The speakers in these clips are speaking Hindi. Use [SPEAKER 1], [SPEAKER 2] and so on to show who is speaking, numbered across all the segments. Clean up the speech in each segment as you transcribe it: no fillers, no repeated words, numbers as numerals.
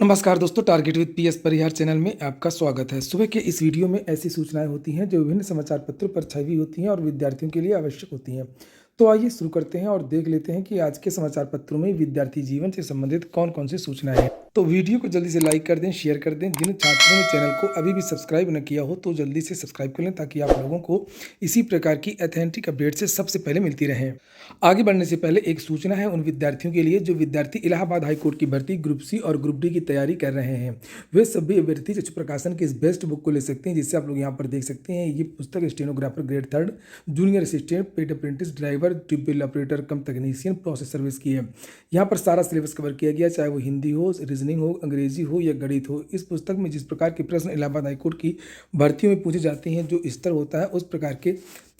[SPEAKER 1] नमस्कार दोस्तों, target with PS Parihar channel में आपका स्वागत है। सुबह के इस वीडियो में ऐसी सूचनाएं होती हैं जो विभिन्न समाचार पत्रों पर छाई हुई होती हैं और विद्यार्थियों के लिए आवश्यक होती हैं। तो आइए शुरू करते हैं और देख लेते हैं कि आज के समाचार पत्रों में विद्यार्थी जीवन से संबंधित कौन कौन सी सूचनाएं हैं। तो वीडियो को जल्दी से लाइक कर दें, शेयर कर दें। जिन छात्रों ने चैनल को अभी भी सब्सक्राइब न किया हो तो जल्दी से सब्सक्राइब कर लें ताकि आप लोगों को इसी प्रकार की ऑथेंटिक अपडेट से सबसे पहले मिलती रहे। आगे बढ़ने से पहले एक सूचना है उन विद्यार्थियों के लिए जो विद्यार्थी इलाहाबाद हाईकोर्ट की भर्ती ग्रुप सी और ग्रुप डी की तैयारी कर रहे हैं। वे सभी अभ्यर्थी चक्षु प्रकाशन के इस बेस्ट बुक को ले सकते हैं, जिससे आप लोग यहाँ पर देख सकते हैं। ये पुस्तक stenographer grade 3, junior assistant, paid apprentice, driver, tubewell operator cum technician, process service की है। यहाँ पर सारा सिलेबस कवर किया गया, चाहे वो हिंदी हो, रीजनिंग हो, अंग्रेजी हो या गणित हो। इस पुस्तक में जिस प्रकार के प्रश्न इलाहाबाद हाईकोर्ट की भर्तियों में पूछे जाते हैं, जो स्तर होता है, उस प्रकार के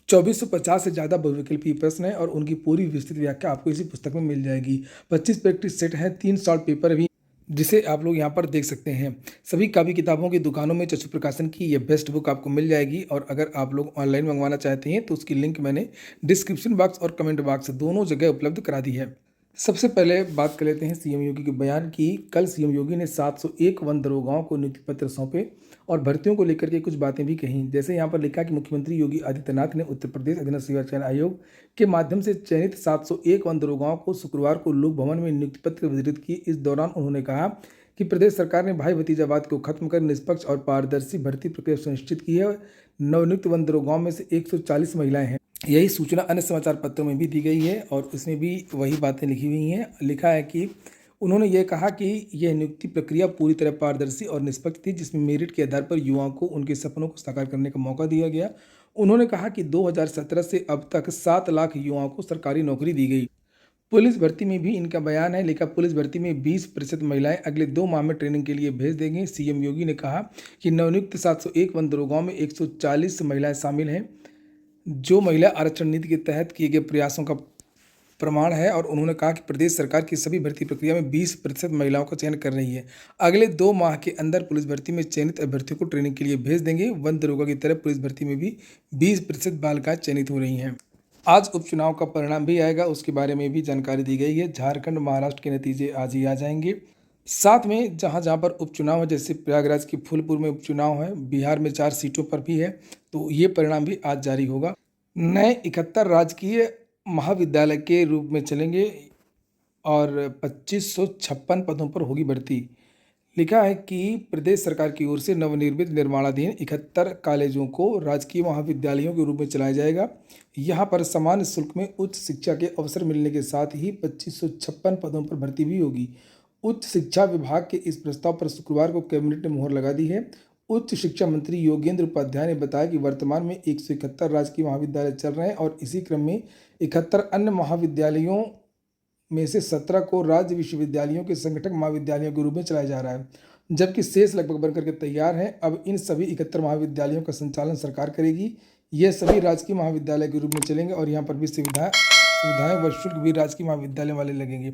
[SPEAKER 1] 2450 से ज़्यादा बहुविकल्पीय प्रश्न हैं और उनकी पूरी विस्तृत व्याख्या आपको इसी पुस्तक में मिल जाएगी। 25 प्रैक्टिस सेट हैं, 3 शॉर्ट पेपर भी, जिसे आप लोग यहाँ पर देख सकते हैं। सभी कापी किताबों की दुकानों में चक्षु प्रकाशन की ये बेस्ट बुक आपको मिल जाएगी। और अगर आप लोग ऑनलाइन मंगवाना चाहते हैं तो उसकी लिंक मैंने डिस्क्रिप्शन बॉक्स और कमेंट बॉक्स दोनों जगह उपलब्ध करा दी है। सबसे पहले बात कर लेते हैं सीएम योगी के बयान की। कल सीएम योगी ने 701 वन दरोगाओं को नियुक्ति पत्र सौंपे और भर्तियों को लेकर के कुछ बातें भी कहीं। जैसे यहाँ पर लिखा कि मुख्यमंत्री योगी आदित्यनाथ ने उत्तर प्रदेश अधीनस्थ सेवा चयन आयोग के माध्यम से चयनित 701 वन दरोगाओं को शुक्रवार को लोक भवन में नियुक्ति पत्र वितरित किए। इस दौरान उन्होंने कहा कि प्रदेश सरकार ने भाई भतीजावाद को खत्म कर निष्पक्ष और पारदर्शी भर्ती प्रक्रिया सुनिश्चित की है। नवनियुक्त वन दरोगाओं में से 140 महिलाएं हैं। यही सूचना अन्य समाचार पत्रों में भी दी गई है और उसमें भी वही बातें लिखी हुई हैं। लिखा है कि उन्होंने ये कहा कि यह नियुक्ति प्रक्रिया पूरी तरह पारदर्शी और निष्पक्ष थी, जिसमें मेरिट के आधार पर युवाओं को उनके सपनों को साकार करने का मौका दिया गया। उन्होंने कहा कि 2017 से अब तक 7 लाख युवाओं को सरकारी नौकरी दी गई। पुलिस भर्ती में भी इनका बयान है। लिखा, पुलिस भर्ती में 20% महिलाएं अगले 2 माह में ट्रेनिंग के लिए भेज देंगे। सीएम योगी ने कहा कि नवनियुक्त 701 वन दरोगाओं में 140 महिलाएं शामिल हैं, जो महिला आरक्षण नीति के तहत किए गए प्रयासों का प्रमाण है। और उन्होंने कहा कि प्रदेश सरकार की सभी भर्ती प्रक्रिया में 20% महिलाओं का चयन कर रही है। अगले 2 माह के अंदर पुलिस भर्ती में चयनित अभ्यर्थियों को ट्रेनिंग के लिए भेज देंगे। वन दरोगा की तरह पुलिस भर्ती में भी 20% बालिकाएं चयनित हो रही हैं। आज उपचुनाव का परिणाम भी आएगा, उसके बारे में भी जानकारी दी गई है। झारखंड, महाराष्ट्र के नतीजे आज ही आ जाएंगे। साथ में जहां जहां पर उपचुनाव है, जैसे प्रयागराज की फूलपुर में उपचुनाव है, बिहार में 4 सीटों पर भी है, तो ये परिणाम भी आज जारी होगा। नए 71 राजकीय महाविद्यालय के रूप में चलेंगे और 2556 पदों पर होगी भर्ती। लिखा है कि प्रदेश सरकार की ओर से नवनिर्मित निर्माणाधीन 71 कॉलेजों को राजकीय महाविद्यालयों के रूप में चलाया जाएगा। यहाँ पर सामान्य शुल्क में उच्च शिक्षा के अवसर मिलने के साथ ही 2556 पदों पर भर्ती भी होगी। उच्च शिक्षा विभाग के इस प्रस्ताव पर शुक्रवार को कैबिनेट ने मुहर लगा दी है। उच्च शिक्षा मंत्री योगेंद्र उपाध्याय ने बताया कि वर्तमान में 171 राजकीय महाविद्यालय चल रहे हैं और इसी क्रम में 71 अन्य महाविद्यालयों में से 17 को राज्य विश्वविद्यालयों के संगठक महाविद्यालयों के रूप में चलाया जा रहा है, जबकि शेष लगभग बनकर के तैयार हैं। अब इन सभी 71 महाविद्यालयों का संचालन सरकार करेगी। ये सभी राजकीय महाविद्यालय के रूप में चलेंगे और यहाँ पर भी सुविधाएं व शुल्क भी राजकीय महाविद्यालय वाले लगेंगे।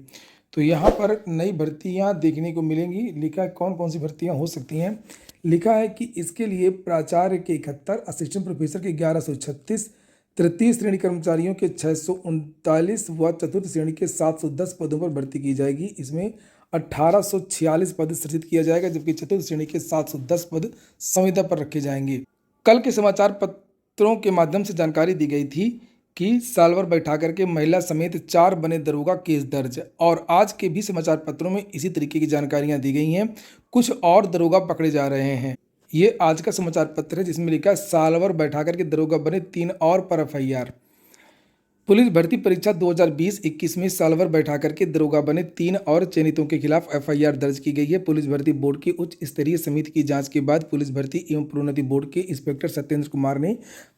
[SPEAKER 1] तो यहाँ पर नई भर्तियाँ देखने को मिलेंगी। लिखा है कौन कौन सी भर्तियाँ हो सकती हैं। लिखा है कि इसके लिए प्राचार्य के 71, असिस्टेंट प्रोफेसर के 1136, तृतीय श्रेणी कर्मचारियों के 639 व चतुर्थ श्रेणी के 710 पदों पर भर्ती की जाएगी। इसमें 1846 पद सृजित किया जाएगा, जबकि चतुर्थ श्रेणी के 710 पद संविदा पर रखे जाएंगे। कल के समाचार पत्रों के माध्यम से जानकारी दी गई थी कि साल भर बैठा करके महिला समेत 4 बने दरोगा केस दर्ज। और आज के भी समाचार पत्रों में इसी तरीके की जानकारियां दी गई हैं। कुछ और दरोगा पकड़े जा रहे हैं। ये आज का समाचार पत्र है जिसमें लिखा है साल भर बैठा करके दरोगा बने 3 और पर एफआईआर। पुलिस भर्ती परीक्षा 2020-21 में साल भर बैठा करके दरोगा बने 3 और चयनितों के खिलाफ एफआईआर दर्ज की गई है। पुलिस भर्ती बोर्ड की उच्च स्तरीय समिति की जांच के बाद पुलिस भर्ती एवं प्रोन्नति बोर्ड के इंस्पेक्टर सत्येंद्र कुमार ने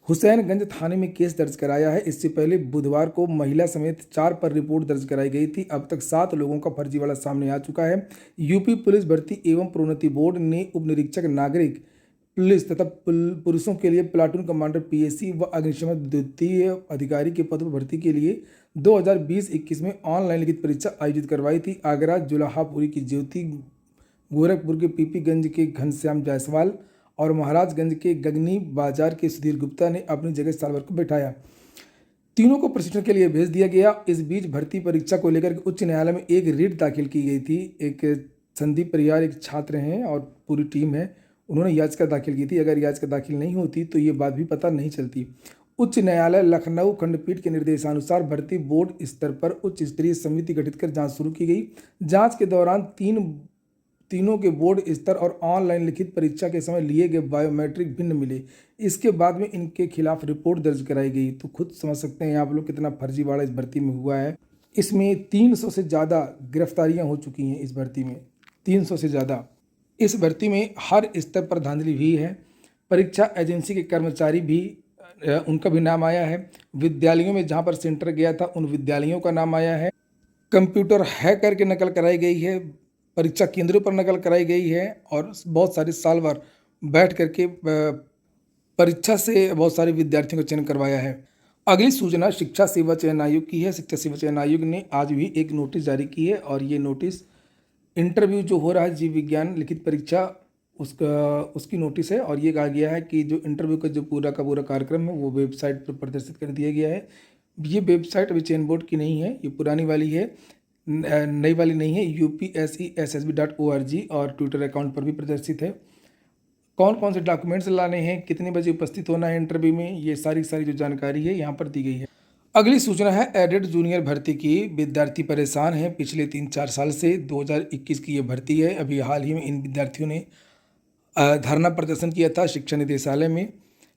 [SPEAKER 1] हुसैनगंज थाने में केस दर्ज कराया है। इससे पहले बुधवार को महिला समेत 4 पर रिपोर्ट दर्ज कराई गई थी। अब तक 7 लोगों का फर्जीवाड़ा सामने आ चुका है। यूपी पुलिस भर्ती एवं प्रोन्नति बोर्ड ने उप निरीक्षक नागरिक पुलिस तथा पुरुषों के लिए प्लाटून कमांडर पीएसी व अग्निशमन द्वितीय अधिकारी के पद पर भर्ती के लिए 2020-21 में ऑनलाइन लिखित परीक्षा आयोजित करवाई थी। आगरा जुलाहापुरी की ज्योति, गोरखपुर के पीपीगंज के घनश्याम जायसवाल और महाराजगंज के गगनी बाजार के सुधीर गुप्ता ने अपनी जगह साल भर को बैठाया। तीनों को प्रशिक्षण के लिए भेज दिया गया। इस बीच भर्ती परीक्षा को लेकर उच्च न्यायालय में एक रिट दाखिल की गई थी। एक संदीप परिहार एक छात्र हैं और पूरी टीम है, उन्होंने याचिका दाखिल की थी। अगर याचिका दाखिल नहीं होती तो ये बात भी पता नहीं चलती। उच्च न्यायालय लखनऊ खंडपीठ के निर्देशानुसार भर्ती बोर्ड स्तर पर उच्च स्तरीय समिति गठित कर जांच शुरू की गई। जांच के दौरान तीनों के बोर्ड स्तर और ऑनलाइन लिखित परीक्षा के समय लिए गए बायोमेट्रिक भिन्न मिले। इसके बाद में इनके खिलाफ रिपोर्ट दर्ज कराई गई। तो खुद समझ सकते हैं आप लोग कितना फर्जीवाड़ा इस भर्ती में हुआ है। इसमें 300 से ज़्यादा गिरफ्तारियां हो चुकी हैं। इस भर्ती में 300 से ज़्यादा। इस भर्ती में हर स्तर पर धांधली भी है। परीक्षा एजेंसी के कर्मचारी भी उनका भी नाम आया है। विद्यालयों में जहां पर सेंटर गया था उन विद्यालयों का नाम आया है। कंप्यूटर हैक करके नकल कराई गई है, परीक्षा केंद्रों पर नकल कराई गई है और बहुत सारे साल भर बैठ करके परीक्षा से बहुत सारे विद्यार्थियों का चयन करवाया है। अगली सूचना शिक्षा सेवा चयन आयोग की है। शिक्षा सेवा चयन आयोग ने आज भी एक नोटिस जारी की है और ये नोटिस इंटरव्यू जो हो रहा है जीव विज्ञान लिखित परीक्षा उसकी नोटिस है। और ये कहा गया है कि जो इंटरव्यू का पूरा कार्यक्रम है वो वेबसाइट पर प्रदर्शित कर दिया गया है। ये वेबसाइट अभी चयन बोर्ड की नहीं है, ये पुरानी वाली है, नई वाली नहीं है। upsessb.org और ट्विटर अकाउंट पर भी प्रदर्शित है। कौन कौन से डॉक्यूमेंट्स लाने हैं, कितने बजे उपस्थित होना है इंटरव्यू में, ये सारी जो जानकारी है यहाँ पर दी गई है। अगली सूचना है एडेड जूनियर भर्ती की। विद्यार्थी परेशान हैं पिछले 3-4 साल से। 2021 की ये भर्ती है। अभी हाल ही में इन विद्यार्थियों ने धरना प्रदर्शन किया था शिक्षा निदेशालय में।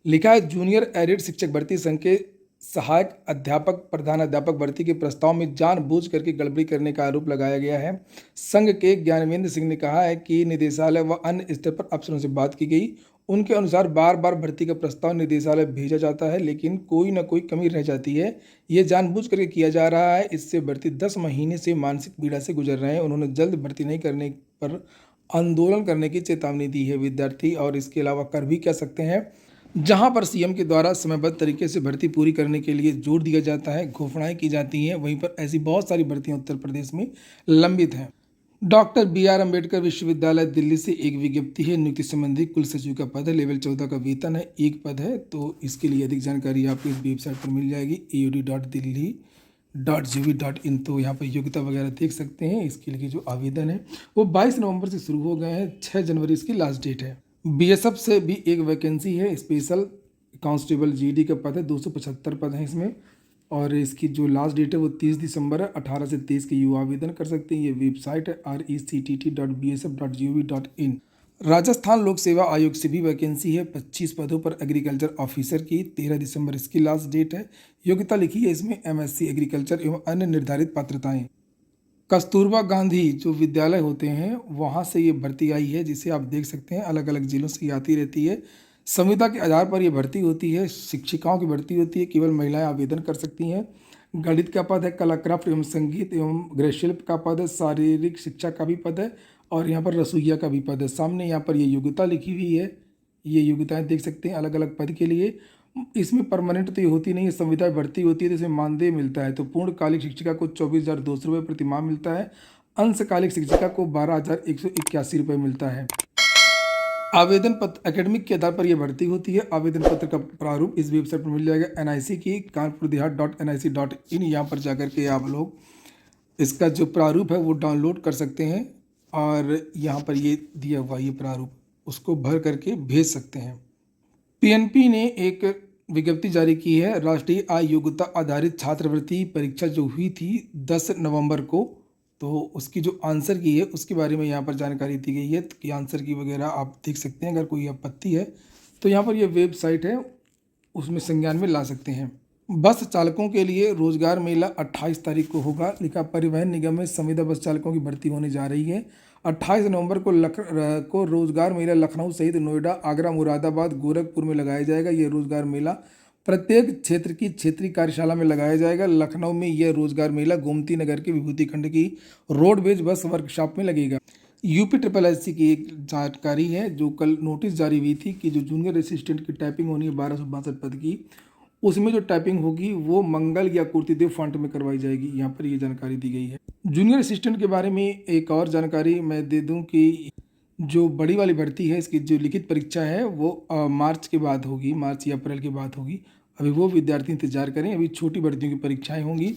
[SPEAKER 1] लिखा है जूनियर एडेड शिक्षक भर्ती संघ के सहायक अध्यापक प्रधानाध्यापक भर्ती के प्रस्ताव में जानबूझ करके गड़बड़ी करने का आरोप लगाया गया है। संघ के ज्ञानवेंद्र सिंह ने कहा है कि निदेशालय व अन्य स्तर पर अफसरों से बात की गई। उनके अनुसार बार बार भर्ती का प्रस्ताव निदेशालय भेजा जाता है लेकिन कोई ना कोई कमी रह जाती है। ये जानबूझ करके किया जा रहा है। इससे भर्ती 10 महीने से मानसिक पीड़ा से गुजर रहे हैं। उन्होंने जल्द भर्ती नहीं करने पर आंदोलन करने की चेतावनी दी है विद्यार्थी। और इसके अलावा कर भी क्या सकते हैं, जहां पर सीएम के द्वारा समयबद्ध तरीके से भर्ती पूरी करने के लिए जोर दिया जाता है, घोषणाएं की जाती हैं, वहीं पर ऐसी बहुत सारी भर्तियां उत्तर प्रदेश में लंबित हैं। डॉक्टर BR अम्बेडकर विश्वविद्यालय दिल्ली से एक विज्ञप्ति है। नियुक्ति संबंधी कुल सचिव का पद है, लेवल 14 का वेतन है, एक पद है। तो इसके लिए अधिक जानकारी आपको इस वेबसाइट पर मिल जाएगी aud.delhi.gov.in। तो यहाँ पर योग्यता वगैरह देख सकते हैं। इसके लिए जो आवेदन है वो 22 नवंबर से शुरू हो गए हैं, 6 जनवरी इसकी लास्ट डेट है। BSF से भी एक वैकेंसी है, स्पेशल कांस्टेबल GD का पद है, 275 पद हैं इसमें। और इसकी जो लास्ट डेट है वो 30 दिसंबर है। 18 से 23 के युवा आवेदन कर सकते हैं। ये वेबसाइट है rectt.bsf.gov.in। राजस्थान लोक सेवा आयोग से भी वैकेंसी है, 25 पदों पर एग्रीकल्चर ऑफिसर की, 13 दिसंबर इसकी लास्ट डेट है। योग्यता लिखी है इसमें MSc एग्रीकल्चर एवं अन्य निर्धारित पात्रताएं। कस्तूरबा गांधी जो विद्यालय होते हैं वहाँ से ये भर्ती आई है, जिसे आप देख सकते हैं अलग अलग जिलों से आती रहती है। संविदा के आधार पर ये भर्ती होती है। शिक्षिकाओं की भर्ती होती है, केवल महिलाएं आवेदन कर सकती हैं। गणित का पद है, कलाक्राफ्ट एवं संगीत एवं गृहशिल्प का पद है, शारीरिक शिक्षा का भी पद है और यहाँ पर रसोइया का भी पद है। सामने यहाँ पर ये योग्यता लिखी हुई है, ये योग्यताएं देख सकते हैं अलग अलग पद के लिए। इसमें परमानेंट तो ये होती नहीं है, संविदा भर्ती होती है तो इसमें मानदेय मिलता है। तो पूर्णकालिक शिक्षिका को 24,200 रुपये प्रति माह मिलता है। अंशकालिक शिक्षिका को 12,181 रुपये मिलता है। आवेदन पत्र एकेडमिक के आधार पर यह भर्ती होती है। आवेदन पत्र का प्रारूप इस वेबसाइट पर मिल जाएगा NIC की kanpurdehat.nic.in। यहाँ पर जाकर के आप लोग इसका जो प्रारूप है वो डाउनलोड कर सकते हैं और यहाँ पर ये दिया हुआ ये प्रारूप उसको भर करके भेज सकते हैं। PNP ने एक विज्ञप्ति जारी की है। राष्ट्रीय आय योग्यता आधारित छात्रवृत्ति परीक्षा जो हुई थी 10 नवंबर को, तो उसकी जो आंसर की है उसके बारे में यहाँ पर जानकारी दी गई है कि आंसर की वगैरह आप देख सकते हैं। अगर कोई आपत्ति है तो यहाँ पर ये वेबसाइट है, उसमें संज्ञान में ला सकते हैं। बस चालकों के लिए रोजगार मेला 28 तारीख को होगा। लिखा परिवहन निगम में संविदा बस चालकों की भर्ती होने जा रही है। 28 नवंबर को रोजगार मेला लखनऊ सहित नोएडा, आगरा, मुरादाबाद, गोरखपुर में लगाया जाएगा। यह रोजगार मेला प्रत्येक क्षेत्र की क्षेत्रीय कार्यशाला में लगाया जाएगा। लखनऊ में यह रोजगार मेला गोमती नगर के विभूति खंड की रोडवेज बस वर्कशॉप में लगेगा। UPSSC की एक जानकारी है जो कल नोटिस जारी हुई थी कि जो जूनियर असिस्टेंट की टाइपिंग होनी है 1262 पद की, उसमें जो टाइपिंग होगी वो मंगल या कुर्तीदेव फॉन्ट में करवाई जाएगी। यहाँ पर ये जानकारी दी गई है। जूनियर असिस्टेंट के बारे में एक और जानकारी मैं दे दूं कि जो बड़ी वाली भर्ती है इसकी जो लिखित परीक्षा है वो मार्च के बाद होगी, मार्च या अप्रैल के बाद होगी। अभी वो विद्यार्थी इंतजार करें, अभी छोटी भर्तियों की परीक्षाएं होंगी।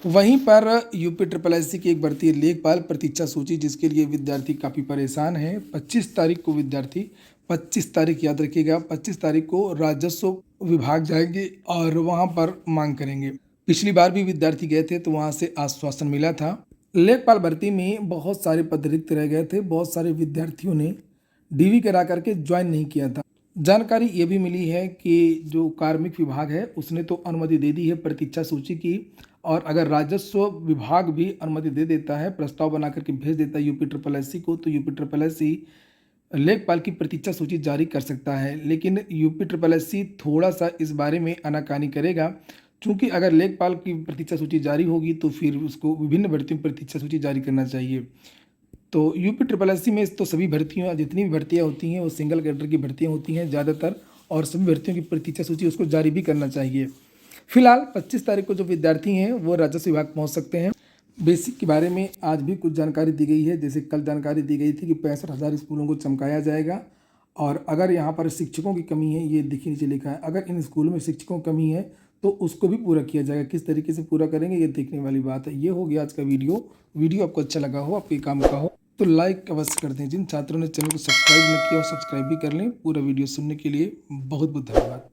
[SPEAKER 1] वहीं पर यूपी ट्रिपल एससी की एक भर्ती है लेखपाल प्रतीक्षा सूची, जिसके लिए विद्यार्थी काफ़ी परेशान हैं। 25 तारीख को विद्यार्थी 25 तारीख याद रखिएगा, 25 तारीख को राजस्व विभाग जाएंगे और वहां पर मांग करेंगे। पिछली बार भी विद्यार्थी गए थे तो वहां से आश्वासन मिला था। लेखपाल भर्ती में बहुत सारे पद रिक्त रह गए थे, बहुत सारे विद्यार्थियों ने डीवी करा करके ज्वाइन नहीं किया था। जानकारी ये भी मिली है कि जो कार्मिक विभाग है उसने तो अनुमति दे दी है प्रतीक्षा सूची की, और अगर राजस्व विभाग भी अनुमति दे देता है, प्रस्ताव बना करके भेज देता है यूपी ट्रिपल एससी को, तो यूपी ट्रिपल एससी लेखपाल की प्रतीक्षा सूची जारी कर सकता है। लेकिन यूपी ट्रिपल एससी थोड़ा सा इस बारे में आनाकानी करेगा, क्योंकि अगर लेखपाल की प्रतीक्षा सूची जारी होगी तो फिर उसको विभिन्न भर्तियों की प्रतीक्षा सूची जारी करना चाहिए। तो यूपी ट्रिपल एससी में तो सभी भर्तियाँ, जितनी भी भर्तियाँ होती हैं वो सिंगल कैडर की भर्तियाँ होती हैं ज़्यादातर, और सभी भर्तियों की प्रतीक्षा सूची उसको जारी भी करना चाहिए। फिलहाल 25 तारीख को जो विद्यार्थी हैं वो राजस्व विभाग पहुंच सकते हैं। बेसिक के बारे में आज भी कुछ जानकारी दी गई है, जैसे कल जानकारी दी गई थी कि 65,000 स्कूलों को चमकाया जाएगा, और अगर यहाँ पर शिक्षकों की कमी है, ये देखिए नीचे लिखा है, अगर इन स्कूलों में शिक्षकों की कमी है तो उसको भी पूरा किया जाएगा। किस तरीके से पूरा करेंगे ये देखने वाली बात है। ये हो गया आज का वीडियो आपको अच्छा लगा हो, आपके काम का हो तो लाइक अवश्य कर दें। जिन छात्रों ने चैनल को सब्सक्राइब नहीं किया वो सब्सक्राइब भी कर लें। पूरा वीडियो सुनने के लिए बहुत बहुत धन्यवाद।